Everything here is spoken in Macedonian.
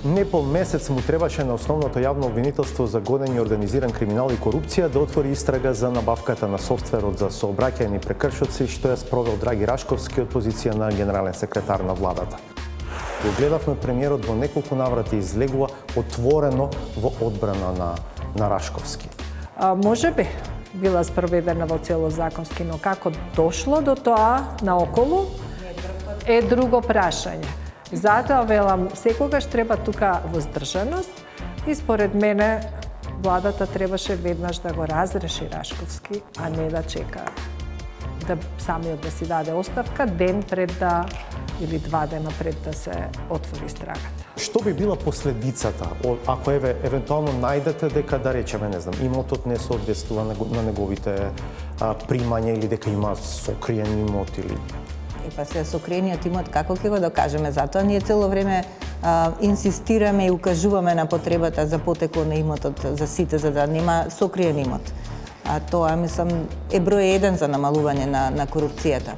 Непол месец му требаше на основното јавно обвинителство за гонење, организиран криминал и корупција да отвори истрага за набавката на софтверот за сообраќајни прекршоци што ја спровел Драги Рашковски од позиција на генерален секретар на владата. Го гледавме премиерот во неколку наврати излегува отворено во одбрана на Рашковски. Може би била спроведена во цело законски, но како дошло до тоа наоколу е друго прашање. Затоа велам, секогаш треба тука воздржаност и според мене владата требаше веднаш да го разреши Рашковски, а не да чека да самиот да си даде оставка ден пред да или 2 дена пред да се отвори истрагата. Што би била последицата ако евентуално најдете дека, да речеме, не знам, имотот не соодветствува на неговите примања или дека има сокриен имот или Па се сокриениот имот, како ќе го докажеме? Затоа ние цело време инсистираме и укажуваме на потребата за потекло на имотот за сите, за да нема сокриен имот. А тоа, мислам, е број 1 за намалување на корупцијата.